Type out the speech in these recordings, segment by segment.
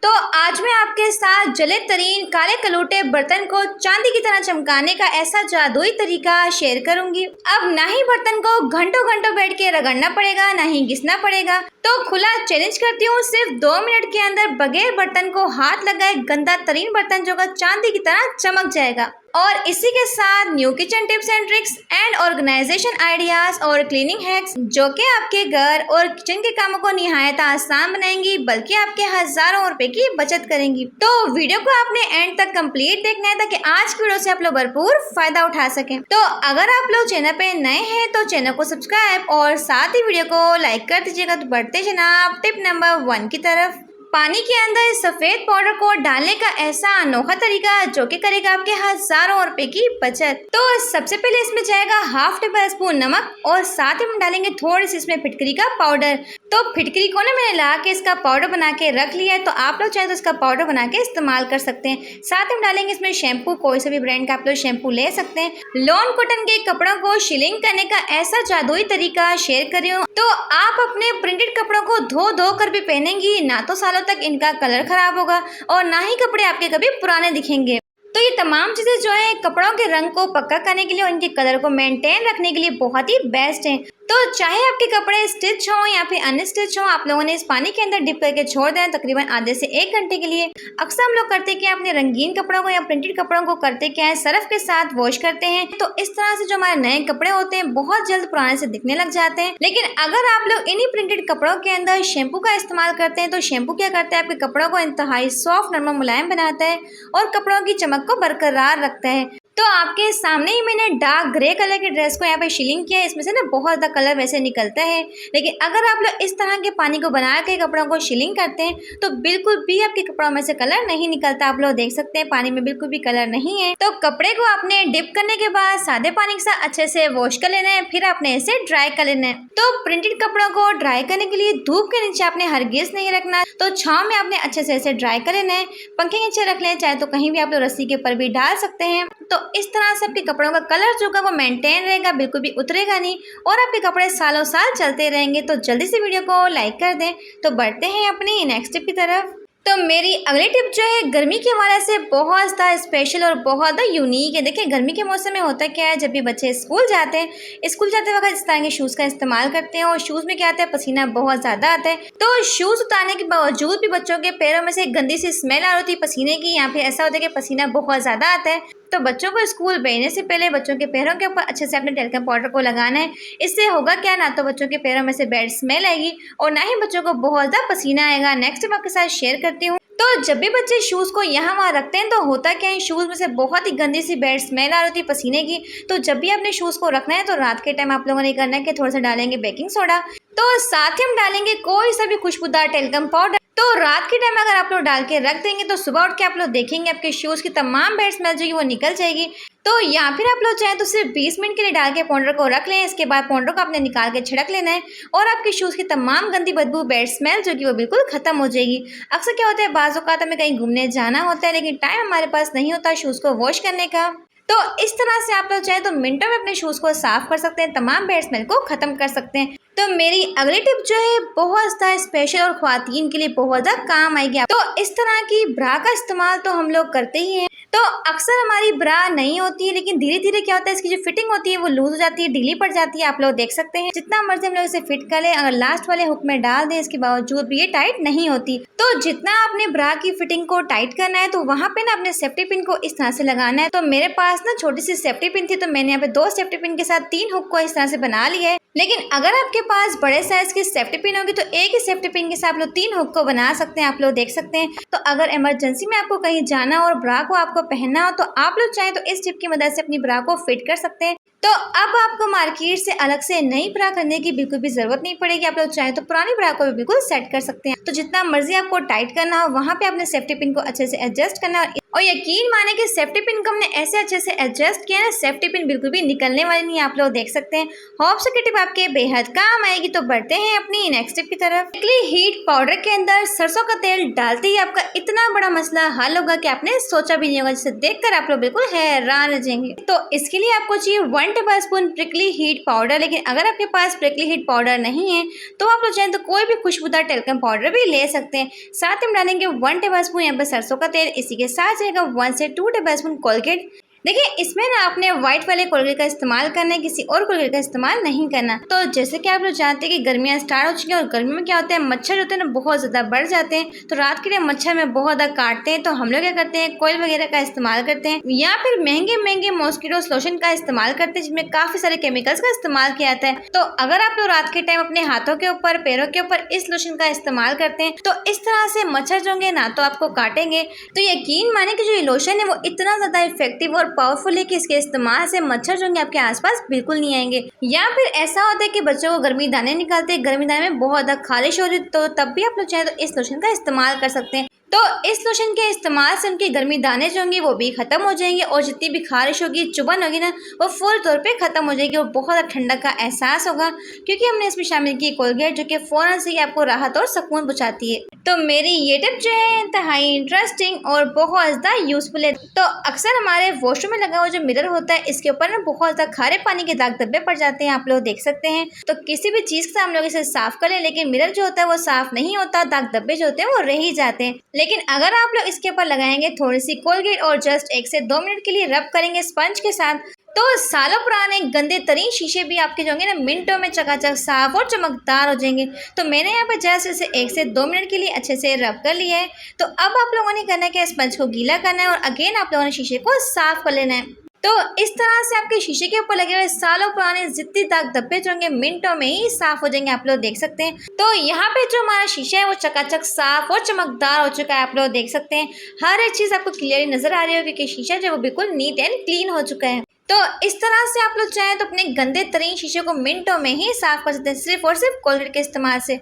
तो आज मैं आपके साथ जले तरीन काले कलूटे बर्तन को चांदी की तरह चमकाने का ऐसा जादुई तरीका शेयर करूंगी। अब ना ही बर्तन को घंटों घंटों बैठ के रगड़ना पड़ेगा, ना ही घिसना पड़ेगा। तो खुला चैलेंज करती हूँ, सिर्फ 2 मिनट के अंदर बगैर बर्तन को हाथ लगाए गंदा तरीन बर्तन जो चांदी की तरह चमक जाएगा। और इसी के साथ new kitchen tips and tricks and organisation ideas और क्लीनिंग हैक्स जो कि आपके घर और किचन के कामों को निहायत आसान बनाएंगी, बल्कि आपके हजारों रुपए की बचत करेंगी। तो वीडियो को आपने एंड तक कंप्लीट देखना है ताकि आज की वीडियो से आप लोग भरपूर फायदा उठा सकें। तो अगर आप लोग चैनल पे नए हैं तो चैनल को सब्सक्राइब और साथ ही वीडियो को लाइक कर दीजिएगा। तो बढ़ते जनाब टिप नंबर 1 की तरफ। पानी के अंदर सफेद पाउडर को डालने का ऐसा अनोखा तरीका जो कि करेगा आपके हजारों रुपए की बचत। तो सबसे पहले इसमें जाएगा हाफ टेबल स्पून नमक और साथ ही हम डालेंगे थोड़ी सी इसमें फिटकरी का पाउडर। तो फिटकरी को ना मैंने ला के इसका पाउडर बना के रख लिया है, तो आप लोग चाहे तो इसका पाउडर बना के इस्तेमाल कर सकते हैं। साथ ही हम डालेंगे इसमें शैम्पू, कोई से भी ब्रांड का आप लोग शैम्पू ले सकते हैं। लॉन कॉटन के कपड़ों को शिलिंग करने का ऐसा जादुई तरीका शेयर कर रही हूँ। तो आप अपने प्रिंटेड कपड़ों को धो कर भी पहनेंगी, ना तो सालों तक इनका कलर खराब होगा और ना ही कपड़े आपके कभी पुराने दिखेंगे। तो ये तमाम चीजें जो है कपड़ों के रंग को पक्का करने के लिए और इनके कलर को मेंटेन रखने के लिए बहुत ही बेस्ट है। तो चाहे आपके कपड़े स्टिच हो या फिर अनस्टिच हो, आप लोगों ने इस पानी के अंदर डिप करके छोड़ देना तकरीबन आधे से 1 घंटे के लिए। अक्सर हम लोग करते क्या, अपने रंगीन कपड़ों को या प्रिंटेड कपड़ों को करते क्या है, सर्फ के साथ वॉश करते हैं। तो इस तरह से जो हमारे नए कपड़े होते हैं बहुत जल्द पुराने से दिखने लग जाते हैं। लेकिन अगर आप लोग इन्हीं प्रिंटेड कपड़ों के अंदर शैम्पू का इस्तेमाल करते हैं तो शैम्पू क्या करता है, आपके कपड़ों को इंतहाई सॉफ्ट, नरम, मुलायम बनाता है और कपड़ों की चमक को बरकरार रखता है। तो आपके सामने ही मैंने डार्क ग्रे कलर की ड्रेस को यहाँ पे शिलिंग किया है। इसमें से ना बहुत ज़्यादा कलर वैसे निकलता है, लेकिन अगर आप लोग इस तरह के पानी को बना के कपड़ों को शिलिंग करते हैं तो बिल्कुल भी आपके कपड़ों में से कलर नहीं निकलता। आप लोग देख सकते हैं पानी में बिल्कुल भी कलर नहीं है। तो कपड़े को आपने डिप करने के बाद सादे पानी के साथ अच्छे से वॉश कर लेना है, फिर आपने इसे ड्राई कर लेना है। तो प्रिंटेड कपड़ों को ड्राई करने के लिए धूप के नीचे आपने हरगिज नहीं रखना, तो छांव में आपने अच्छे से इसे ड्राई कर लेना है। पंखे के नीचे रख लें, चाहे तो कहीं भी आप लोग रस्सी के ऊपर भी डाल सकते हैं। तो इस तरह से आपके कपड़ों का कलर जो का वो मेंटेन रहेगा, बिल्कुल भी उतरेगा नहीं और आपके कपड़े सालों साल चलते रहेंगे। तो जल्दी से वीडियो को लाइक कर दें। तो बढ़ते हैं अपनी नेक्स्ट टिप की तरफ। तो मेरी अगली टिप जो है गर्मी के हवाले से बहुत ज़्यादा स्पेशल और बहुत ज़्यादा यूनिक है। देखिए गर्मी के मौसम में होता क्या है, जब भी बच्चे स्कूल जाते वक्त इस तरह के शूज़ का इस्तेमाल करते हैं और शूज़ में क्या आता है, पसीना बहुत ज़्यादा आता है। तो शूज़ उतारने के बावजूद भी बच्चों के पैरों में से गंदी सी स्मेल आ रही होती है पसीने की, या फिर ऐसा होता है कि पसीना बहुत ज़्यादा आता है। तो बच्चों को स्कूल भेजने से पहले बच्चों के पैरों के ऊपर अच्छे से अपने टेल्कम पाउडर को लगाना है। इससे होगा क्या, ना तो बच्चों के पैरों में से बैड स्मेल आएगी और ना ही बच्चों को बहुत ज़्यादा पसीना आएगा। नेक्स्ट आपके साथ शेयर करती हूँ। तो जब भी बच्चे शूज़ को यहाँ वहाँ रखते हैं तो होता क्या है, शूज़ में से बहुत ही गंदी सी बैड स्मेल आ रही होती है पसीने की। तो जब भी अपने शूज़ को रखना है तो रात के टाइम आप लोगों ने करना है कि थोड़ा सा डालेंगे बेकिंग सोडा, तो साथ ही हम डालेंगे कोई सा भी खुशबूदार टेल्कम पाउडर। तो रात के टाइम अगर आप लोग डाल के रख देंगे तो सुबह उठ के आप लोग देखेंगे आपके शूज़ की तमाम बैड स्मेल जो वो निकल जाएगी। तो या फिर आप लोग चाहें तो सिर्फ 20 मिनट के लिए डाल के पाउडर को रख लें। इसके बाद पाउडर को आपने निकाल के छिड़क लेना है और आपके शूज़ की तमाम गंदी बदबू, बैड स्मेल जो कि वो बिल्कुल खत्म हो जाएगी। अक्सर क्या होता है, बाज़ औक़ात हमें कहीं घूमने जाना होता है लेकिन टाइम हमारे पास नहीं होता शूज़ को वॉश करने का। तो इस तरह से आप लोग चाहे तो मिनटों में अपने शूज़ को साफ कर सकते हैं, तमाम बैड स्मेल को ख़त्म कर सकते हैं। तो मेरी अगली टिप जो है बहुत ज़्यादा स्पेशल और ख़वातीन के लिए बहुत ज़्यादा काम आएगी। तो इस तरह की ब्रा का इस्तेमाल तो हम लोग करते ही हैं। तो अक्सर हमारी ब्रा नहीं होती है, लेकिन धीरे धीरे क्या होता है, इसकी जो फिटिंग होती है वो लूज हो जाती है, ढीली पड़ जाती है। आप लोग देख सकते हैं जितना मर्जी हम लोग इसे फिट कर लें, अगर लास्ट वाले हुक में डाल दें इसके बावजूद भी ये टाइट नहीं होती। तो जितना आपने ब्रा की फिटिंग को टाइट करना है तो वहाँ पे ना अपने सेफ्टी पिन को इस तरह से लगाना है। तो मेरे पास ना छोटी सी सेफ्टी पिन थी, तो मैंने यहाँ पे 2 सेफ्टी पिन के साथ 3 हुक को इस तरह से बना लिया है। लेकिन अगर आपके पास बड़े साइज की सेफ्टी पिन होगी तो एक ही सेफ्टी पिन के साथ आप लोग 3 हुक को बना सकते हैं। आप लोग देख सकते हैं। तो अगर इमरजेंसी में आपको कहीं जाना हो और ब्रा को आपको पहनना हो तो आप लोग चाहें तो इस टिप की मदद से अपनी ब्रा को फिट कर सकते हैं। तो अब आपको मार्केट से अलग से नई ब्रा करने की बिल्कुल भी जरूरत नहीं पड़ेगी। आप लोग चाहें तो पुरानी ब्रा को भी बिल्कुल सेट कर सकते हैं। तो जितना मर्जी आपको टाइट करना हो वहाँ पे अपने सेफ्टी पिन को अच्छे से एडजस्ट करना और यकीन माने कि सेफ्टी पिन को हमने ऐसे अच्छे से एडजस्ट किया ना, सेफ्टी पिन बिल्कुल भी निकलने वाली नहीं है, आप लोग देख सकते हैं। होप सो कि टिप आपके बेहद काम आएगी। तो बढ़ते हैं अपनी नेक्स्ट टिप की तरफ। प्रिकली हीट पाउडर के अंदर सरसों का तेल डालते ही आपका इतना बड़ा मसला हल होगा कि आपने सोचा भी नहीं होगा, जिसे देखकर आप लोग बिल्कुल हैरान रह जाएंगे। तो इसके लिए आपको चाहिए 1 table spoon prickly heat powder. लेकिन अगर आपके पास प्रिकली हीट पाउडर नहीं है तो आप लोग चाहें तो कोई भी खुशबूदार टेल्कम पाउडर भी ले सकते हैं। साथ ही हम डालेंगे 1 टेबल स्पून यहाँ पर सरसों का तेल। इसी के साथ जाएगा 1 से 2 टेबल स्पून कोलगेट। देखिए इसमें ना आपने व्हाइट वाले कोलगेट का इस्तेमाल करना है, किसी और कोलगेट का इस्तेमाल नहीं करना। तो जैसे कि आप लोग जानते हैं कि गर्मियां स्टार्ट हो चुकी हैं और गर्मी में क्या होता है, मच्छर होते हैं ना बहुत ज़्यादा बढ़ जाते हैं। तो रात के लिए मच्छर में बहुत ज़्यादा काटते हैं। तो हम लोग क्या करते हैं, कोयल वगैरह का इस्तेमाल करते हैं या फिर महंगे महंगे मॉस्किटो लोशन का इस्तेमाल करते हैं, जिसमें काफ़ी सारे केमिकल्स का इस्तेमाल किया जाता है। तो अगर आप लोग रात के टाइम अपने हाथों के ऊपर, पैरों के ऊपर इस लोशन का इस्तेमाल करते हैं तो इस तरह से मच्छर जो होंगे ना तो आपको काटेंगे। तो यकीन माने कि जो ये लोशन है वो इतना ज़्यादा इफेक्टिव और पावरफुल है कि इसके इस्तेमाल से मच्छर जो होंगे आपके आसपास बिल्कुल नहीं आएंगे। या फिर ऐसा होता है कि बच्चों को गर्मी दाने निकालते हैं, गर्मी दाने में बहुत ज़्यादा खारिश हो रही, तो तब भी आप लोग चाहे तो इस लोशन का इस्तेमाल कर सकते हैं। तो इस लोशन के इस्तेमाल से उनकी गर्मी दाने जो होंगे वो भी खत्म हो जाएंगे और जितनी भी खारिश होगी, चुभन होगी ना, वो फुल तौर पे खत्म हो जाएगी और बहुत ठंडक का एहसास होगा, क्योंकि हमने इसमें शामिल की कोलगेट, जो कि फौरन से ही आपको राहत और सुकून पहुंचाती है। तो मेरी ये टिप जो है इंतहाई इंटरेस्टिंग और बहुत ज़्यादा यूजफुल है। तो अक्सर हमारे वॉशरूम में लगा हुआ जो मिरर होता है, इसके ऊपर ना बहुत ज़्यादा खारे पानी के दाग धब्बे पड़ जाते हैं, आप लोग देख सकते हैं। तो किसी भी चीज़ से हम लोग इसे साफ कर लें, लेकिन मिरर जो होता है वो साफ नहीं होता, दाग धब्बे जो होते हैं वो रह ही जाते हैं। लेकिन अगर आप लोग इसके ऊपर लगाएंगे थोड़ी सी कोलगेट और जस्ट 1 से 2 मिनट के लिए रब करेंगे स्पंज के साथ, तो सालों पुराने गंदे तरीन शीशे भी आपके जो होंगे ना मिनटों में चकाचक साफ और चमकदार हो जाएंगे। तो मैंने यहाँ पर जस्ट इसे 1 से 2 मिनट के लिए अच्छे से रब कर लिया है। तो अब आप लोगों ने करना है कि स्पंज को गीला करना है और अगेन आप लोगों ने शीशे को साफ कर लेना है। तो इस तरह से आपके शीशे के ऊपर लगे हुए सालों पुराने जितने दाग धब्बे जो होंगे मिनटों में ही साफ हो जाएंगे, आप लोग देख सकते हैं। तो यहाँ पे जो हमारा शीशा है वो चकाचक साफ और चमकदार हो चुका है, आप लोग देख सकते हैं। हर एक चीज़ आपको क्लियरली नजर आ रही होगी कि शीशा जो वो बिल्कुल नीट एंड क्लीन हो चुका है। तो इस तरह से आप लोग चाहें तो अपने गंदे तरीन शीशे को मिनटों में ही साफ कर सकते हैं, सिर्फ और सिर्फ कोलगेट के इस्तेमाल से।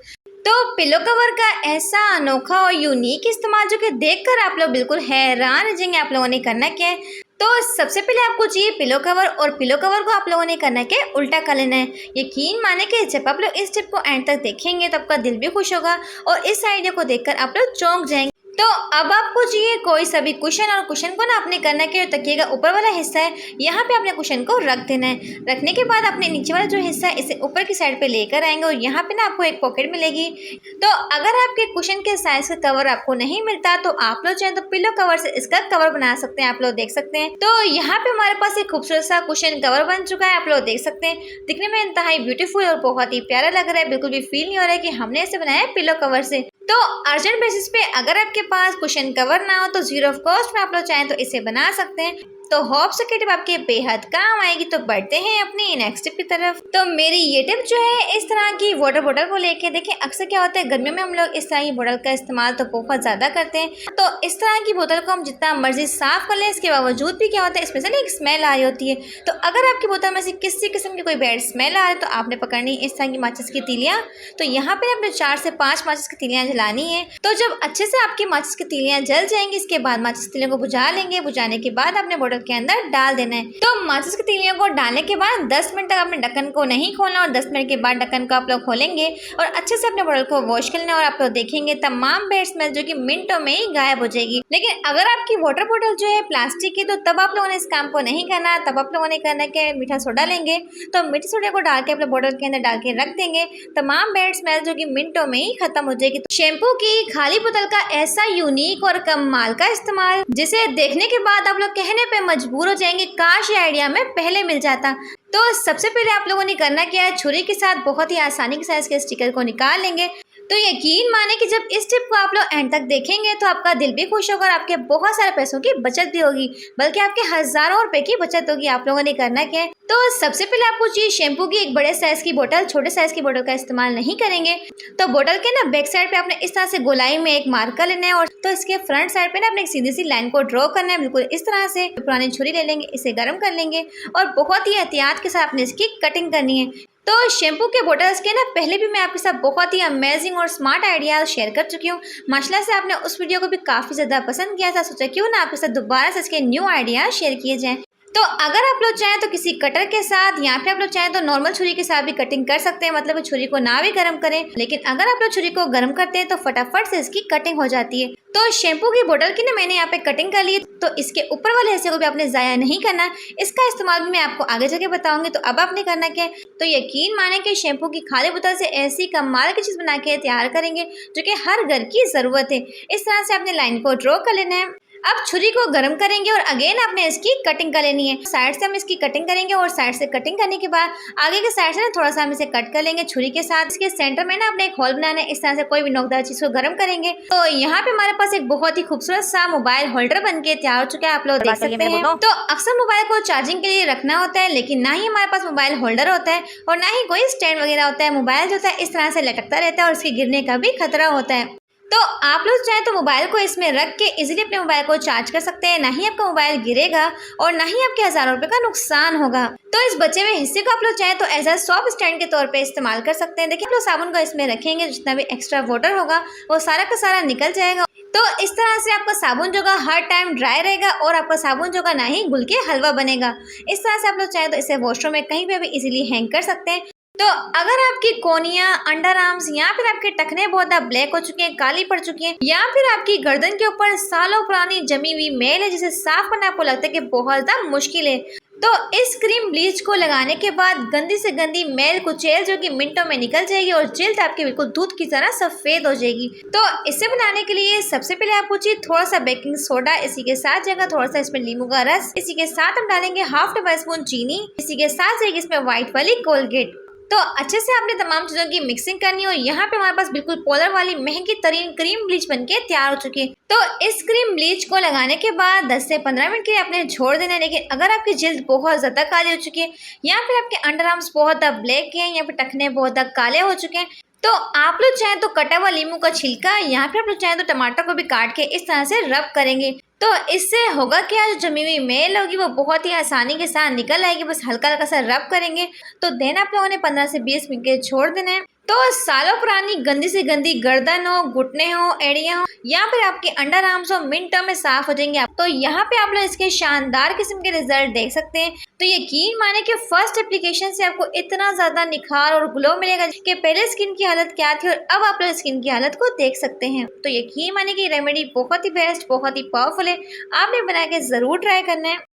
तो पिलो कवर का ऐसा अनोखा और यूनिक इस्तेमाल जो कि देखकर आप लोग बिल्कुल हैरान रह जाएंगे। आप लोगों ने करना क्या है, तो सबसे पहले आपको चाहिए पिलो कवर, और पिलो कवर को आप लोगों ने करना है उल्टा कर लेना है। यकीन माने कि जब आप लोग इस टिप को एंड तक देखेंगे तो आपका दिल भी खुश होगा और इस आइडिया को देखकर आप लोग चौंक जाएंगे। तो अब आपको चाहिए कोई सा भी कुशन, और कुशन को ना आपने करना है तकिए का ऊपर वाला हिस्सा है, यहाँ पे आपने कुशन को रख देना है। रखने के बाद अपने नीचे वाला जो हिस्सा है इसे ऊपर की साइड पे लेकर आएंगे और यहाँ पे ना आपको एक पॉकेट मिलेगी। तो अगर आपके कुशन के साइज का कवर आपको नहीं मिलता तो आप लोग चाहें तो पिलो कवर से इसका कवर बना सकते हैं, आप लोग देख सकते हैं। तो यहाँ पे हमारे पास एक खूबसूरत सा कुशन कवर बन चुका है, आप लोग देख सकते हैं। दिखने में इंतहाई ब्यूटीफुल और बहुत ही प्यारा लग रहा है, बिल्कुल भी फील नहीं हो रहा है कि हमने इसे बनाया है पिलो कवर से। तो अर्जेंट बेसिस पे अगर आपके पास कुशन कवर ना हो तो 0 ऑफ कॉस्ट में आप लोग चाहें तो इसे बना सकते हैं। तो होप सो कि टिप आपके बेहद काम आएगी। तो बढ़ते हैं अपनी नेक्स्ट टिप की तरफ। तो मेरी ये टिप जो है इस तरह की वाटर बोतल को लेके, देखिए अक्सर क्या होता है गर्मियों में हम लोग इस तरह की बोतल का इस्तेमाल तो बहुत ज़्यादा करते हैं। तो इस तरह की बोतल को हम जितना मर्जी साफ कर लें, इसके बावजूद भी क्या होता है इसमें से एक स्मेल आ रही होती है। तो अगर आपकी बोतल में से किसी किस्म की कोई बैड स्मेल आ रही है तो आपने पकड़नी इस तरह की माचिस की तीलियाँ। तो यहाँ पे आपने 4 से 5 माचिस की तीलियाँ जलानी है। तो जब अच्छे से आपकी माचिस की तीलियाँ जल जाएंगी, इसके बाद माचिस तीलियों को बुझा लेंगे। बुझाने के बाद आपने बोतल के अंदर डाल देना है। तो माचिस की तीलियों को डालने के बाद 10 मिनट तक आपने ढक्कन को नहीं खोलना और 10 मिनट के बाद ढक्कन को आप लोग खोलेंगे और अच्छे से अपने बोतल को वॉश कर लेना और आप लोग देखेंगे तमाम बैड स्मेल जो कि मिनटों में ही गायब हो जाएगी। लेकिन अगर आपकी वाटर बोतल जो है प्लास्टिक की, तो तब आप लोगों ने इस काम को नहीं करना। तब आप लोगों ने करना कि मीठा सोडा लेंगे, तो मीठे सोडे को डाल के अपने बोतल के अंदर डाल के रख देंगे। तमाम बैड स्मेल जो कि मिनटों में ही खत्म हो जाएगी। तो शैम्पू की खाली बोतल का ऐसा यूनिक और कमाल का इस्तेमाल, जिसे देखने के बाद आप लोग कहने पे मजबूर हो जाएंगे काश ये आइडिया में पहले मिल जाता। तो सबसे पहले आप लोगों ने करना क्या है, छुरी के साथ बहुत ही आसानी के साथ इसके स्टिकर को निकाल लेंगे। तो यकीन माने कि जब इस टिप को आप लोग एंड तक देखेंगे तो आपका दिल भी खुश होगा और आपके बहुत सारे पैसों की बचत भी होगी, बल्कि आपके हजारों रुपए की बचत होगी। आप लोगों ने करना क्या है, तो सबसे पहले आपको चाहिए शैम्पू की एक बड़े साइज की बोतल। छोटे साइज की बोतल का इस्तेमाल नहीं करेंगे। तो बोतल के ना बैक साइड पे आपने इस तरह से गोलाई में एक मार्कर लेना है और तो इसके फ्रंट साइड पे ना आपने एक सीधी सी लाइन को ड्रॉ करना है, बिल्कुल इस तरह से। पुरानी छुरी ले लेंगे, इसे गर्म कर लेंगे और बहुत ही एहतियात के साथ आपने इसकी कटिंग करनी है। तो शैम्पू के बोटल्स के ना पहले भी मैं आपके साथ बहुत ही अमेजिंग और स्मार्ट आइडियाज शेयर कर चुकी हूँ। माशाल्लाह से आपने उस वीडियो को भी काफ़ी ज़्यादा पसंद किया था, सोचा क्यों ना आपके साथ दोबारा से इसके न्यू आइडियाज शेयर किए जाएं। तो अगर आप लोग चाहें तो किसी कटर के साथ या फिर आप लोग चाहें तो नॉर्मल छुरी के साथ भी कटिंग कर सकते हैं, मतलब छुरी को ना भी गर्म करें। लेकिन अगर आप लोग छुरी को गर्म करते हैं तो फटाफट से इसकी कटिंग हो जाती है। तो शैम्पू की बोतल की ना मैंने यहाँ पे कटिंग कर ली, तो इसके ऊपर वाले हिस्से को भी आपने ज़ाया नहीं करना। इसका इस्तेमाल भी मैं आपको आगे जाके बताऊंगी। तो अब आपने करना क्या है, तो यकीन माने कि शैम्पू की खाली बोतल से ऐसी कमाल की चीज़ बना के तैयार करेंगे जो कि हर घर की ज़रूरत है। इस तरह से आपने लाइन को ड्रॉ कर लेना है। अब छुरी को गर्म करेंगे और अगेन आपने इसकी कटिंग कर लेनी है। साइड से हम इसकी कटिंग करेंगे और साइड से कटिंग करने के बाद आगे के साइड से ना थोड़ा सा हम इसे कट कर लेंगे छुरी के साथ। इसके सेंटर में ना आपने एक होल बनाना है। इस तरह से कोई भी नोकदार चीज को गर्म करेंगे। तो यहाँ पे हमारे पास एक बहुत ही खूबसूरत सा मोबाइल होल्डर बन के तैयार हो चुका है, आप लोग देख सकते हैं। तो अक्सर मोबाइल को चार्जिंग के लिए रखना होता है, लेकिन ना ही हमारे पास मोबाइल होल्डर होता है और ना ही कोई स्टैंड वगैरह होता है। मोबाइल जो होता है इस तरह से लटकता रहता है और इसके गिरने का भी खतरा होता है। तो आप लोग चाहें तो मोबाइल को इसमें रख के इजीली अपने मोबाइल को चार्ज कर सकते हैं। ना ही आपका मोबाइल गिरेगा और ना ही आपके हज़ारों रुपए का नुकसान होगा। तो इस बचे हुए हिस्से को आप लोग चाहें तो एज अ सॉफ्ट स्टैंड के तौर पे इस्तेमाल कर सकते हैं। देखिए, आप लोग साबुन को इसमें रखेंगे, जितना भी एक्स्ट्रा वाटर होगा वो सारा का सारा निकल जाएगा। तो इस तरह से आपका साबुन जो है हर टाइम ड्राई रहेगा और आपका साबुन जो है ना ही घुल के हलवा बनेगा। इस तरह से आप लोग चाहें तो इसे वॉशरूम में कहीं पे भी इजीली हैंग कर सकते हैं। तो अगर आपकी कोनियां, अंडर आर्म्स या फिर आपके टखने बहुत ज़्यादा ब्लैक हो चुके हैं, काली पड़ चुकी हैं, या फिर आपकी गर्दन के ऊपर सालों पुरानी जमी हुई मैल है जिसे साफ करना आपको लगता है कि बहुत ज़्यादा मुश्किल है, तो इस क्रीम ब्लीच को लगाने के बाद गंदी से गंदी मैल कुचैल जो कि मिनटों में निकल जाएगी और जिल्द आपकी बिल्कुल दूध की तरह सफ़ेद हो जाएगी। तो इसे बनाने के लिए सबसे पहले आपको चाहिए थोड़ा सा बेकिंग सोडा, इसी के साथ जाएगा थोड़ा सा इसमें नींबू का रस, इसी के साथ हम डालेंगे हाफ टेबल स्पून चीनी, इसी के साथ जाएगी इसमें व्हाइट वाली कोलगेट। तो अच्छे से आपने तमाम चीज़ों की मिक्सिंग करनी हो। यहाँ पे हमारे पास बिल्कुल पोलर वाली महंगी तरीन क्रीम ब्लीच बनके तैयार हो चुकी है। तो इस क्रीम ब्लीच को लगाने के बाद 10 से 15 मिनट के लिए आपने छोड़ देना है। लेकिन अगर आपकी जिल्द बहुत ज़्यादा काली हो चुकी है या फिर आपके अंडर आर्म्स बहुत ज़्यादा ब्लैक हैं या फिर टखने बहुत ज़्यादा काले हो चुके हैं, तो आप लोग चाहें तो कटा हुआ नींबू का छिलका या फिर आप लोग चाहें तो टमाटर को भी काट के इस तरह से रब करेंगे। तो इससे होगा क्या, जो जमी हुई मैल होगी वो बहुत ही आसानी के साथ निकल आएगी। बस हल्का हल्का सा रब करेंगे। तो देन आप लोगों ने 15 से 20 मिनट के छोड़ देना है। तो सालों पुरानी गंदी से गंदी गर्दन हो, घुटने हो, एड़ियाँ हो या फिर आपके अंडर आर्म्स हो, मिनटों में साफ हो जाएंगे। तो यहाँ पे आप लोग इसके शानदार किस्म के रिजल्ट देख सकते हैं। तो यकीन माने कि फर्स्ट एप्लीकेशन से आपको इतना ज़्यादा निखार और ग्लो मिलेगा कि पहले स्किन की हालत क्या थी और अब आप लोग स्किन की हालत को देख सकते हैं। तो यकीन माने कि रेमेडी बहुत ही बेस्ट, बहुत ही पावरफुल है, आपने बना के ज़रूर ट्राई करना है।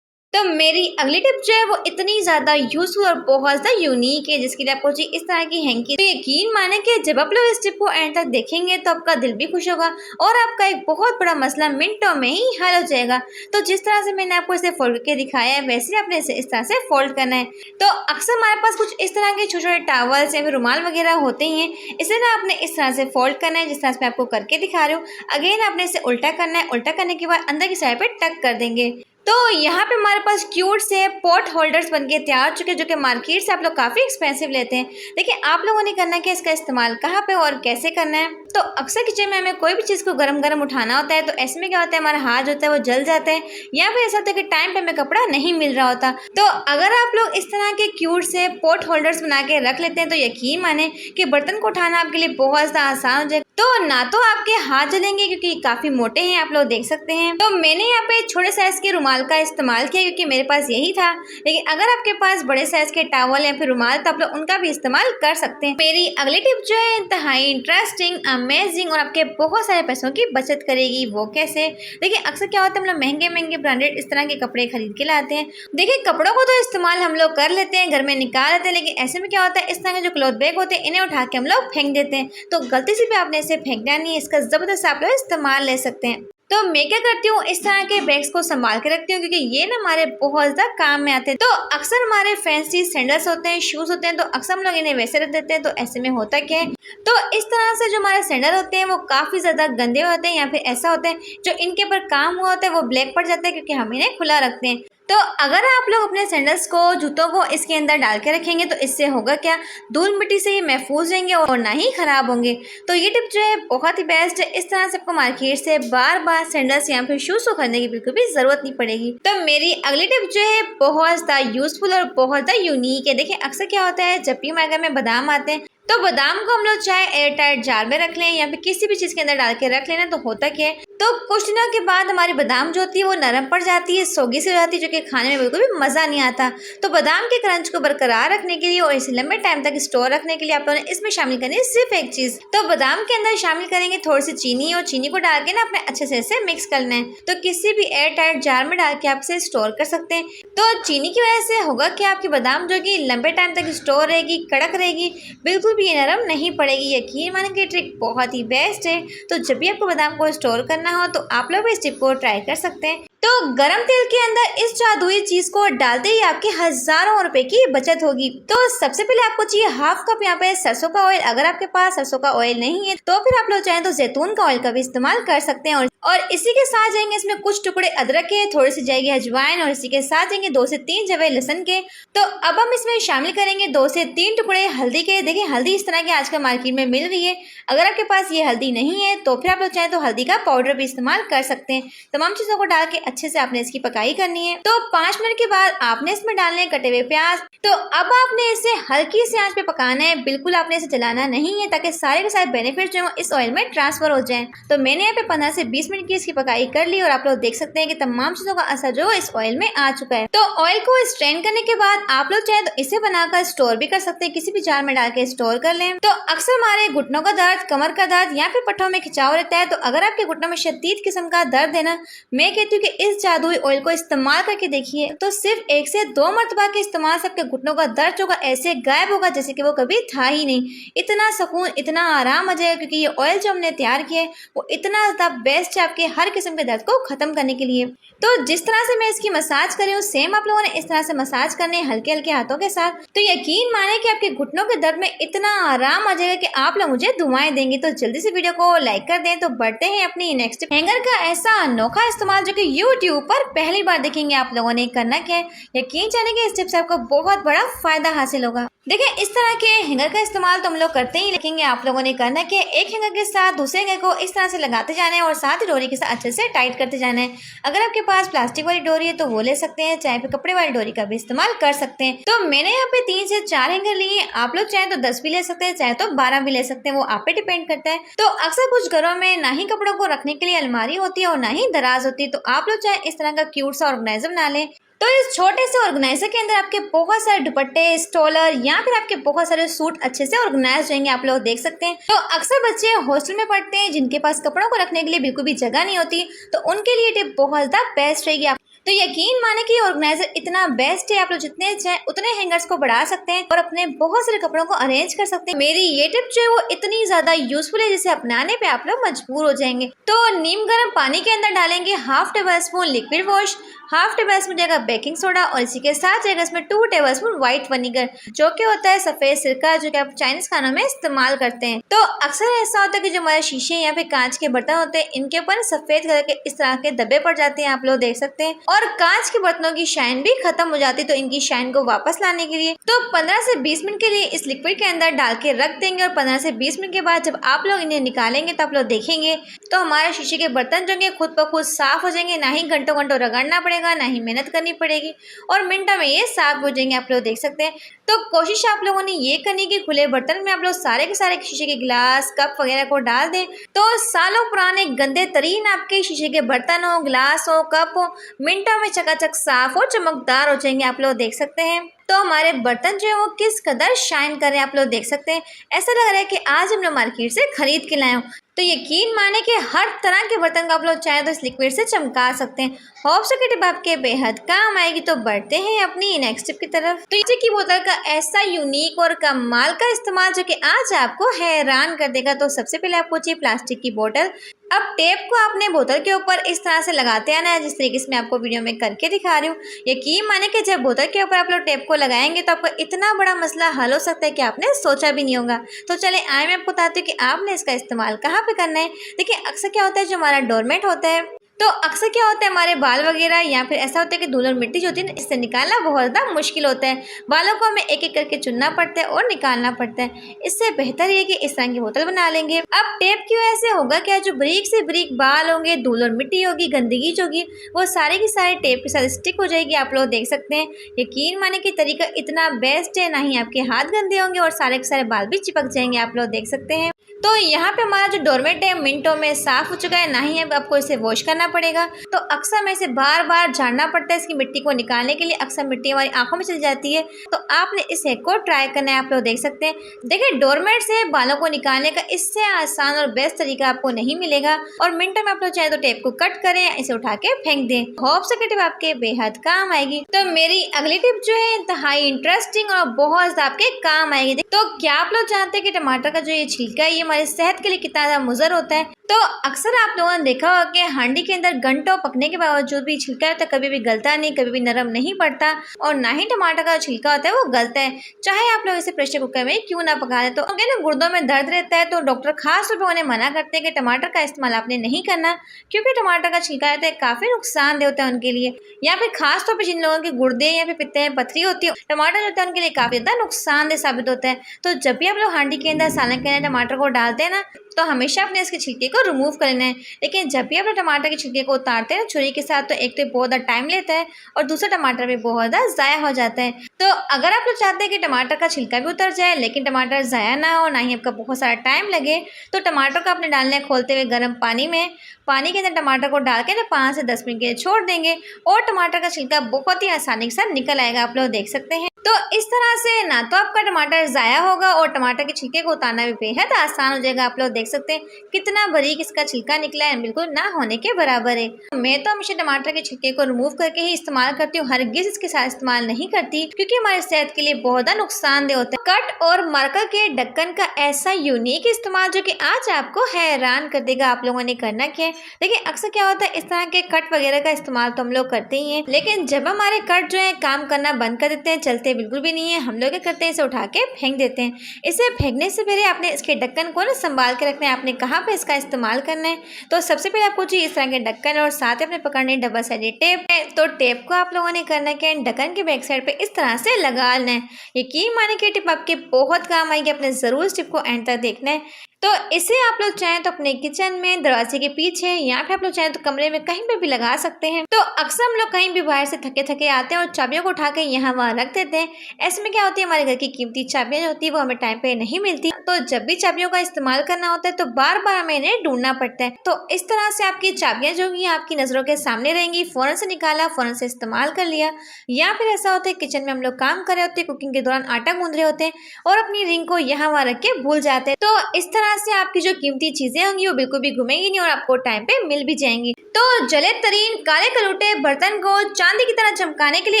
तो मेरी अगली टिप जो है वो इतनी ज़्यादा यूजफुल और बहुत ज़्यादा यूनिक है, जिसके लिए आपको चाहिए इस तरह की हैंकी। तो यकीन माने कि जब आप लोग इस टिप को एंड तक देखेंगे तो आपका दिल भी खुश होगा और आपका एक बहुत बड़ा मसला मिनटों में ही हल हो जाएगा। तो जिस तरह से मैंने आपको इसे फोल्ड करके दिखाया है वैसे ही आपने इसे इस तरह से फोल्ड करना है। तो अक्सर हमारे पास कुछ इस तरह के छोटे छोटे टावल्स या फिर रुमाल वगैरह होते ही हैं। इसे ना आपने इस तरह से फोल्ड करना है जिस तरह से मैं आपको करके दिखा रही हूँ। अगेन आपने इसे उल्टा करना है। उल्टा करने के बाद अंदर की साइड पे टक कर देंगे। तो यहाँ पे हमारे पास क्यूट से पॉट होल्डर्स बनके तैयार चुके जो कि मार्केट से आप लोग काफ़ी एक्सपेंसिव लेते हैं। देखिए, आप लोगों ने करना है कि इसका इस्तेमाल कहाँ पे और कैसे करना है। तो अक्सर किचन में हमें कोई भी चीज़ को गरम गरम उठाना होता है, तो ऐसे में क्या होता है, हमारा हाथ जो होता है वो जल जाता है या फिर ऐसा होता है कि टाइम पे हमें कपड़ा नहीं मिल रहा होता। तो अगर आप लोग इस तरह के क्यूट से पॉट होल्डर्स बना के रख लेते हैं तो यकीन माने कि बर्तन को उठाना आपके लिए बहुत ज़्यादा आसान हो जाएगा। तो ना तो आपके हाथ जलेंगे क्योंकि काफ़ी मोटे हैं, आप लोग देख सकते हैं। तो मैंने यहाँ पे छोटे साइज़ के रुमाल का इस्तेमाल किया क्योंकि मेरे पास यही था। लेकिन अगर आपके पास बड़े साइज़ के टॉवल या फिर रुमाल तो आप लोग उनका भी इस्तेमाल कर सकते हैं। मेरी अगली टिप जो है इंतहाई इंटरेस्टिंग, अमेजिंग और आपके बहुत सारे पैसों की बचत करेगी। वो कैसे? देखिए, अक्सर क्या होता है, हम लोग महंगे महंगे ब्रांडेड इस तरह के कपड़े खरीद के लाते हैं। देखिए, कपड़ों को तो इस्तेमाल हम लोग कर लेते हैं, घर में निकाल लेते हैं, लेकिन ऐसे में क्या होता है, इस तरह के जो क्लॉथ बैग होते हैं इन्हें उठा के हम लोग फेंक देते हैं। तो गलती से भी आपने इसे फेंकना नहीं है, इसका ज़बरदस्त आप लोग इस्तेमाल ले सकते हैं। तो मैं क्या करती हूँ, इस तरह के बैग्स को संभाल के रखती हूँ क्योंकि ये ना हमारे बहुत ज़्यादा काम में आते हैं। तो अक्सर हमारे फैंसी सैंडल्स होते हैं, शूज़ होते हैं, तो अक्सर हम लोग इन्हें वैसे रख देते हैं। तो ऐसे में होता क्या है, तो इस तरह से जो हमारे सैंडल होते हैं वो काफ़ी ज़्यादा गंदे होते हैं या फिर ऐसा होता है जो इनके ऊपर काम हुआ होता है वो ब्लैक पड़ जाता है क्योंकि हम इन्हें खुला रखते हैं। तो अगर आप लोग अपने सैंडल्स को, जूतों को इसके अंदर डाल के रखेंगे तो इससे होगा क्या, धूल मिट्टी से ये महफूज रहेंगे और ना ही ख़राब होंगे। तो ये टिप जो है बहुत ही बेस्ट है। इस तरह से आपको मार्केट से बार बार सैंडल्स या फिर शूज़ को खरीदने की बिल्कुल भी ज़रूरत नहीं पड़ेगी। तो मेरी अगली टिप जो है बहुत ज़्यादा यूज़फुल और बहुत ज़्यादा यूनिक है। देखिए अक्सर क्या होता है, जब भी हमारे घर में बादाम आते हैं तो बादाम को हम लोग चाहे एयर टाइट जार में रख लें या फिर किसी भी चीज़ के अंदर डाल के रख लेना, तो होता क्या है, तो कुछ दिनों के बाद हमारी बादाम जो होती है वो नरम पड़ जाती है, सोगी सी हो जाती है, जो कि खाने में बिल्कुल भी मज़ा नहीं आता। तो बादाम के क्रंच को बरकरार रखने के लिए और इसे लंबे टाइम तक स्टोर रखने के लिए आप लोगों ने इसमें शामिल करनी है सिर्फ एक चीज़। तो बादाम के अंदर शामिल करेंगे थोड़ी सी चीनी, और चीनी को डाल के ना अपने अच्छे से इसे मिक्स करना है। तो किसी भी एयर टाइट जार में डाल के आप इसे स्टोर कर सकते हैं। तो चीनी की वजह से होगा कि आपकी बादाम जो कि लंबे टाइम तक स्टोर रहेगी, कड़क रहेगी, बिल्कुल भी ये नरम नहीं पड़ेगी। यकीन माने कि ट्रिक बहुत ही बेस्ट है। तो जब भी आपको बादाम को स्टोर करना हो तो आप लोग इस टिप को ट्राई कर सकते हैं। तो गरम तेल के अंदर इस जादुई चीज को डालते ही आपके हजारों रुपए की बचत होगी। तो सबसे पहले आपको चाहिए हाफ कप यहाँ पे सरसों का ऑयल। अगर आपके पास सरसों का ऑयल नहीं है तो फिर आप लोग चाहें तो जैतून का ऑयल का भी इस्तेमाल कर सकते हैं। और इसी के साथ जाएंगे इसमें कुछ टुकड़े अदरक के, थोड़ी सी जाएगी अजवाइन, और इसी के साथ जाएंगे 2 से 3 जवे लहसुन के। तो अब हम इसमें शामिल करेंगे 2 से 3 टुकड़े हल्दी के। देखिए हल्दी इस तरह की आजकल मार्केट में मिल रही है। अगर आपके पास ये हल्दी नहीं है तो फिर आप लोग चाहें तो हल्दी का पाउडर भी इस्तेमाल कर सकते हैं। तमाम चीज़ों को डाल के अच्छे से आपने इसकी पकाई करनी है। तो 5 मिनट के बाद आपने इसमें डालने कटे हुए प्याज। तो अब आपने इसे हल्की सी आंच पे पकाना है, बिल्कुल आपने इसे जलाना नहीं है, ताकि सारे के सारे बेनिफिट जो है इस ऑयल में ट्रांसफर हो जाए। तो मैंने यहाँ पे 15 से 20 मिनट की इसकी पकाई कर ली और आप लोग देख सकते हैं कि तमाम चीज़ों का असर जो इस ऑयल में आ चुका है। तो ऑयल को स्ट्रेन करने के बाद आप लोग चाहे तो इसे बनाकर स्टोर भी कर सकते हैं, किसी भी जार में डाल के स्टोर कर लें। तो अक्सर हमारे घुटनों का दर्द, कमर का दर्द या फिर पट्टों में खिंचाव रहता है। तो अगर आपके घुटनों में शदीद किस्म का दर्द है ना, मैं कहती हूँ कि इस जादुई ऑयल को इस्तेमाल करके देखिए। तो सिर्फ 1 से 2 मरतबा के इस्तेमाल से आपके घुटनों का दर्द होगा ऐसे गायब होगा जैसे कि वो कभी था ही नहीं। इतना सुकून, इतना आराम आ जाएगा, क्योंकि ये ऑयल जो हमने तैयार किया है वो इतना ज़्यादा बेस्ट है आपके हर किस्म के दर्द को खत्म करने के लिए। तो जिस तरह से मैं इसकी मसाज कर रही हूँ सेम आप लोगों ने इस तरह से मसाज करने हल्के हल्के हाथों के साथ। तो यकीन माने कि आपके घुटनों के दर्द में इतना आराम आ जाएगा कि आप लोग मुझे दुआएं देंगे। तो जल्दी से वीडियो को लाइक कर दें। तो बढ़ते हैं अपनी नेक्स्ट हैंगर का ऐसा अनोखा इस्तेमाल जो कि यूट्यूब पर पहली बार देखेंगे आप लोगों ने। करना क्या है, यकीन जाने कि इस टिप से आपको बहुत बड़ा फायदा हासिल होगा। देखिए इस तरह के हैंगर का इस्तेमाल तो हम लोग करते ही, लेकिन आप लोगों ने करना कि एक हैंगर के साथ दूसरे हैंगर को इस तरह से लगाते जाना है और साथ ही डोरी के साथ अच्छे से टाइट करते जाना है। अगर आपके पास प्लास्टिक वाली डोरी है तो वो ले सकते हैं, चाहे फिर कपड़े वाली डोरी का भी इस्तेमाल कर सकते हैं। तो मैंने यहाँ पे 3 से 4 हैंगर लिए। आप लोग चाहे तो 10 भी ले सकते हैं, चाहे तो 12 भी ले सकते हैं, वो आप पे डिपेंड करता है। तो अक्सर कुछ घरों में ना ही कपड़ों को रखने के लिए अलमारी होती है और ना ही दराज होती है। तो आप लोग चाहे इस तरह का क्यूट सा ऑर्गेनाइजर बना लें। तो इस छोटे से ऑर्गेनाइजर के अंदर आपके बहुत सारे दुपट्टे, स्टॉलर या फिर आपके बहुत सारे सूट अच्छे से ऑर्गेनाइज होंगे, आप लोग देख सकते हैं। तो अक्सर बच्चे हॉस्टल में पढ़ते हैं जिनके पास कपड़ों को रखने के लिए बिल्कुल भी जगह नहीं होती, तो उनके लिए टिप बहुत ज़्यादा बेस्ट रहेगी। तो यकीन माने कि ऑर्गेनाइजर इतना बेस्ट है, आप लोग जितने चाहे उतने हैंगर्स को बढ़ा सकते हैं और अपने बहुत सारे कपड़ों को अरेंज कर सकते हैं। मेरी ये टिप जो है वो इतनी ज्यादा यूजफुल है जिसे अपनाने पे आप लोग मजबूर हो जाएंगे। तो नीम गर्म पानी के अंदर डालेंगे half table spoon liquid wash, half table spoon जाएगा बेकिंग सोडा और इसी के साथ जाएगा इसमें 2 टेबल स्पून व्हाइट विनेगर, जो कि होता है सफेद सिरका, जो कि आप चाइनीज खानों में इस्तेमाल करते हैं। तो अक्सर ऐसा होता है कि जो हमारे शीशे या फिर कांच के बर्तन होते हैं इनके ऊपर सफेद कलर के इस तरह के धब्बे पड़ जाते हैं, आप लोग देख सकते हैं, और कांच के बर्तनों की शाइन भी खत्म हो जाती है। तो इनकी शाइन को वापस लाने के लिए तो 15 से 20 मिनट के लिए इस लिक्विड के अंदर डाल के रख देंगे और 15 से 20 मिनट के बाद जब आप लोग इन्हें निकालेंगे तो आप लोग देखेंगे तो हमारे शीशे के बर्तन जो है खुद ब खुद साफ हो जाएंगे, ना ही घंटों घंटों रगड़ना पड़ेगा, ना ही मेहनत करनी पड़ेगी और मिनटों में ये साफ हो जाएंगे, आप लोग देख सकते हैं। तो कोशिश आप लोगों ने ये करनी कि खुले बर्तन में आप लोग सारे के सारे शीशे के गिलास, कप वगैरह को डाल दें। तो सालों पुराने गंदे तरीन आपके शीशे के बर्तन हो, ग्लास हो, कप हो, मिनटों में चकाचक साफ और चमकदार हो जाएंगे, आप लोग देख सकते हैं। तो हमारे बर्तन जो है वो किस कदर शाइन कर रहे हैं, आप लोग देख सकते हैं। ऐसा लग रहा है कि आज हम लोग मार्केट से खरीद के लाए हो। तो यकीन माने कि हर तरह के बर्तन को आप लोग चाहे तो इस लिक्विड से चमका सकते हैं। होप सो कि टिप आपके बेहद काम आएगी। तो बढ़ते हैं अपनी नेक्स्ट टिप की तरफ। तो ये की बोतल का ऐसा यूनिक और कमाल का इस्तेमाल जो कि आज आपको हैरान कर देगा। तो सबसे पहले आपको चाहिए प्लास्टिक की बोतल। अब टेप को आपने बोतल के ऊपर इस तरह से लगाते आना है, जिस तरीके से मैं आपको वीडियो में करके दिखा रही हूँ। यकीन माने कि जब बोतल के ऊपर आप लोग टेप को लगाएंगे तो आपको इतना बड़ा मसला हल हो सकता है कि आपने सोचा भी नहीं होगा। तो चले मैं आपको बताती हूँ कि आपने इसका इस्तेमाल कहाँ पे करना है। देखिए अक्सर क्या होता है, जो हमारा डोरमेट होता है तो अक्सर क्या होता है, हमारे बाल वगैरह या फिर ऐसा होता है कि धूल और मिट्टी जो होती है ना, इससे निकालना बहुत ज़्यादा मुश्किल होता है। बालों को हमें एक एक करके चुनना पड़ता है और निकालना पड़ता है। इससे बेहतर ये कि इस तरह की बोतल बना लेंगे। अब टेप की वजह से होगा क्या, जो बारीक से बारीक बाल होंगे, धूल और मिट्टी होगी, गंदगी जो होगी, वो सारे की सारे टेप के साथ स्टिक हो जाएगी। आप लोग देख सकते हैं, यकीन माने कि तरीका इतना बेस्ट है। ना ही आपके हाथ गंदे होंगे और सारे के सारे बाल भी चिपक जाएंगे। आप लोग देख सकते हैं। तो यहाँ पे हमारा जो डोरमेट है मिनटों में साफ हो चुका है। ना ही अब आपको इसे वॉश करना पड़ेगा। तो अक्सर हमें इसे बार बार झाड़ना पड़ता है इसकी मिट्टी को निकालने के लिए। अक्सर मिट्टी हमारी आंखों में चली जाती है। तो आपने इस हैक को ट्राई करना है। आप लोग देख सकते हैं। देखिए, डोरमेट से बालों को निकालने का इससे आसान और बेस्ट तरीका आपको नहीं मिलेगा। और मिनटों में आप लोग चाहे तो टेप को कट करें, इसे उठा के फेंक दें। होप से टिप आपके बेहद काम आएगी। तो मेरी अगली टिप जो है इंतहाई इंटरेस्टिंग और बहुत ज्यादा आपके काम आएगी। तो क्या आप लोग जानते हैं कि टमाटर का जो ये छिलका है, ये हमारी सेहत के लिए कितना ज्यादा मुज़र होता है। तो अक्सर आप लोगों ने देखा होगा कि हांडी के अंदर घंटों पकने के बावजूद भी छिलका होता है, कभी भी गलता नहीं, कभी भी नरम नहीं पड़ता। और ना ही टमाटर का छिलका होता है वो गलता है, चाहे आप लोग इसे प्रेशर कुकर में क्यों ना पका दें। तो ना गुर्दों में दर्द रहता है, तो डॉक्टर खास तौर पर उन्हें मना करते हैं कि टमाटर का इस्तेमाल आपने नहीं करना, क्योंकि टमाटर का छिलका होता है काफी नुकसानदेह होता है उनके लिए। या फिर खास तौर पर जिन लोगों के गुर्दे या फिर पित्ते में पथरी होती है, टमाटर जो होता है उनके लिए काफी ज्यादा नुकसानदेह साबित होता है। तो जब भी आप लोग हांडी के अंदर सालन के अंदर टमाटर को डालते हैं ना, तो हमेशा अपने इसके छिलके को रिमूव कर लेना है। लेकिन जब भी आप टमाटर के छिलके को उतारते हैं छुरी के साथ, तो एक तो बहुत ज़्यादा टाइम लेता है और दूसरा टमाटर भी बहुत ज़्यादा ज़ाया हो जाता है। तो अगर आप लोग चाहते हैं कि टमाटर का छिलका भी उतर जाए लेकिन टमाटर ज़ाया ना हो, ना ही आपका बहुत सारा टाइम लगे, तो टमाटर को आपने डालना है खोलते हुए गर्म पानी में। पानी के अंदर टमाटर को डाल के ना 5 से 10 मिनट के लिए छोड़ देंगे और टमाटर का छिलका बहुत ही आसानी के साथ निकल आएगा। आप लोग देख सकते हैं। तो इस तरह से ना तो आपका टमाटर ज़ाया होगा और टमाटर के छिलके को उतारना भी बेहद आसान हो जाएगा। आप लोग देख सकते हैं कितना बारीक इसका छिलका निकला है, बिल्कुल ना होने के बराबर है। मैं तो हमेशा टमाटर के छिलके को रिमूव करके ही इस्तेमाल करती हूँ, हरगिज़ इसके साथ इस्तेमाल नहीं करती, क्योंकि हमारी सेहत के लिए बहुत ज़्यादा नुकसानदेह होता है। कट और मार्कर के ढक्कन का ऐसा यूनिक इस्तेमाल जो कि आज आपको हैरान कर देगा। आप लोगों ने करना क्या है, देखिए अक्सर क्या होता है, इस तरह के कट वगैरह का इस्तेमाल तो हम लोग करते ही हैं, लेकिन जब हमारे कट जो है काम करना बंद कर देते हैं, चलते बिल्कुल भी नहीं है, हम लोग क्या करते हैं, इसे उठा के फेंक देते हैं। इसे फेंकने से पहले आपने इसके ढक्कन को ना संभाल के रखना है। आपने कहाँ पे इसका इस्तेमाल करना है, तो सबसे पहले आपको चाहिए इस तरह के ढक्कन और साथ ही अपने पकड़ने डबल साइडेड टेप है। तो टेप को आप लोगों ने करना क्या है, ढक्कन के बैक साइड पे इस तरह से लगा लेना है। यकीन माने कि टिप आपके बहुत काम आएगी। अपने जरूर इस टिप को एंड तक देखना है। तो इसे आप लोग चाहें तो अपने किचन में, दरवाजे के पीछे, या फिर आप लोग चाहें तो कमरे में कहीं पे भी लगा सकते हैं। तो अक्सर हम लोग कहीं भी बाहर से थके थके आते हैं और चाबियों को उठा के यहाँ वहाँ रख देते हैं। ऐसे में क्या होती है, हमारे घर की कीमती चाबियां जो होती है वो हमें टाइम पे नहीं मिलती। तो जब भी चाबियों का इस्तेमाल करना होता है तो बार बार हमें इन्हें ढूंढना पड़ता है। तो इस तरह से आपकी चाबियां जो होंगी आपकी नजरों के सामने रहेंगी, फौरन से निकाला, फौरन से इस्तेमाल कर लिया। या फिर ऐसा होता है किचन में हम लोग काम कर रहे होते हैं, कुकिंग के दौरान आटा गूंद रहे होते हैं और अपनी रिंग को यहाँ वहाँ रख के भूल जाते हैं। तो इस तरह से आपकी जो कीमती चीजें होंगी वो बिल्कुल भी घूमेंगी नहीं और आपको टाइम पे मिल भी जाएंगी। तो जले तरीन काले कलूटे बर्तन को चांदी की तरह चमकाने के लिए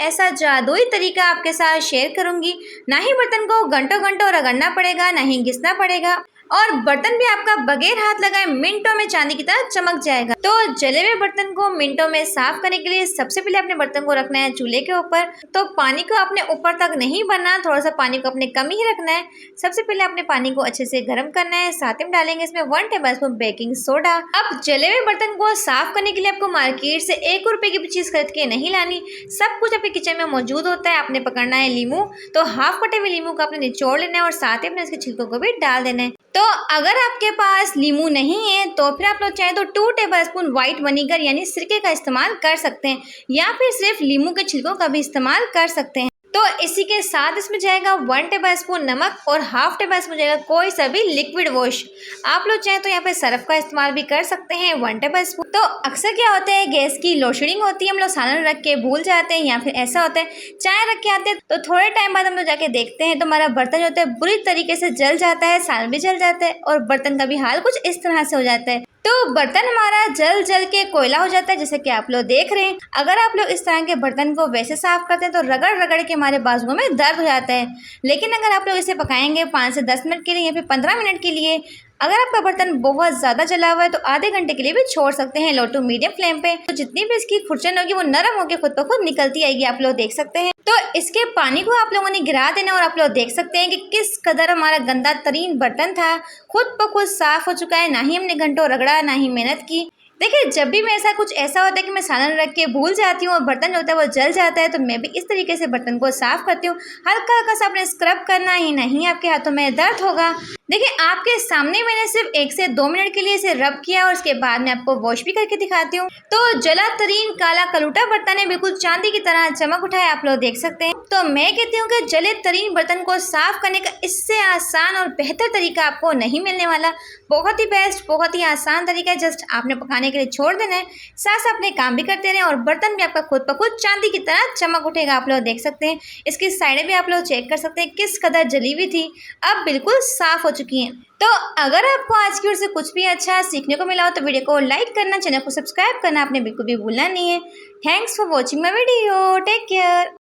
ऐसा जादुई तरीका आपके साथ शेयर करूंगी। ना ही बर्तन को घंटों घंटों रगड़ना पड़ेगा, ना ही घिसना पड़ेगा, और बर्तन भी आपका बगैर हाथ लगाए मिनटों में चांदी की तरह चमक जाएगा। तो जले हुए बर्तन को मिनटों में साफ करने के लिए सबसे पहले अपने बर्तन को रखना है चूल्हे के ऊपर। तो पानी को अपने ऊपर तक नहीं भरना, थोड़ा सा पानी को अपने कम ही रखना है। सबसे पहले अपने पानी को अच्छे से गर्म करना है, साथ ही डालेंगे इसमें 1 टेबलस्पून बेकिंग सोडा। अब जले हुए बर्तन को साफ करने के लिए आपको मार्केट से 1 रुपए की भी चीज खरीद के नहीं लानी, सब कुछ आपके किचन में मौजूद होता है। आपने पकड़ना है लीमू, तो हाफ कटे हुए लीमू को आपने निचोड़ लेना है और साथ ही अपने इसके छिलकों को भी डाल देना है। तो अगर आपके पास लीमू नहीं है तो फिर आप लोग चाहे तो 2 टेबलस्पून व्हाइट विनेगर यानी सिरके का इस्तेमाल कर सकते हैं, या फिर सिर्फ लीमू के छिलकों का भी इस्तेमाल कर सकते हैं। तो इसी के साथ इसमें जाएगा 1 टेबलस्पून नमक और हाफ टेबलस्पून जाएगा कोई सा भी लिक्विड वॉश। आप लोग चाहे तो यहाँ पे सर्फ का इस्तेमाल भी कर सकते हैं 1 टेबलस्पून। तो अक्सर क्या होता है, गैस की लोड शेडिंग होती है, हम लोग सालन रख के भूल जाते हैं, या फिर ऐसा होता है चाय रख के आते हैं तो थोड़े टाइम बाद हम लोग जाके देखते हैं तो हमारा बर्तन जो होता है बुरी तरीके से जल जाता है, सालन भी जल जाता है और बर्तन का भी हाल कुछ इस तरह से हो जाता है। तो बर्तन हमारा जल जल के कोयला हो जाता है, जैसे कि आप लोग देख रहे हैं। अगर आप लोग इस तरह के बर्तन को वैसे साफ करते हैं तो रगड़ रगड़ के हमारे बाजुओं में दर्द हो जाता है। लेकिन अगर आप लोग इसे पकाएंगे 5 से 10 मिनट के लिए या फिर 15 मिनट के लिए, अगर आपका बर्तन बहुत ज़्यादा जला हुआ है तो आधे घंटे के लिए भी छोड़ सकते हैं लो टू मीडियम फ्लेम पे। तो जितनी भी इसकी खुरचन होगी वो नरम होकर खुद ब खुद निकलती आएगी। आप लोग देख सकते हैं। तो इसके पानी को आप लोगों ने गिरा देना और आप लोग देख सकते हैं कि किस कदर हमारा गंदा तरीन बर्तन था खुद ब खुद साफ हो चुका है। ना ही हमने घंटों रगड़ा, ना ही मेहनत की। देखिए, जब भी मेरे साथ कुछ ऐसा होता है कि मैं सालन रख के भूल जाती हूँ और बर्तन जो होता है वो जल जाता है, तो मैं भी इस तरीके से बर्तन को साफ करती हूँ। हल्का-हल्का सा आपने स्क्रब करना ही नहीं, आपके हाथों में दर्द होगा। देखिए, आपके सामने मैंने सिर्फ 1 से 2 मिनट के लिए इसे रब किया और उसके बाद मैं आपको वॉश भी करके दिखाती हूँ। तो जला तरीन काला कलूटा बर्तन है, बिल्कुल चांदी की तरह चमक उठाए, आप लोग देख सकते हैं। तो मैं कहती हूँ कि जले तरीन बर्तन को साफ करने का इससे आसान और बेहतर तरीका आपको नहीं मिलने वाला। बहुत ही बेस्ट, बहुत ही आसान तरीका है। जस्ट आपने पकाने के लिए छोड़ देना है, साथ-साथ अपने काम भी करते रहें और बर्तन भी आपका खुद ब खुद चांदी की तरह चमक उठेगा। आप लोग देख सकते हैं, इसकी साइडें भी आप लोग चेक कर सकते हैं किस कदर जली हुई थी, अब बिल्कुल साफ हो चुकी हैं। तो अगर आपको आज की ओर से कुछ भी अच्छा सीखने को मिला हो तो वीडियो को लाइक करना, चैनल को सब्सक्राइब करना आपने बिल्कुल भी भूलना नहीं है। Thanks for watching my video. Take care.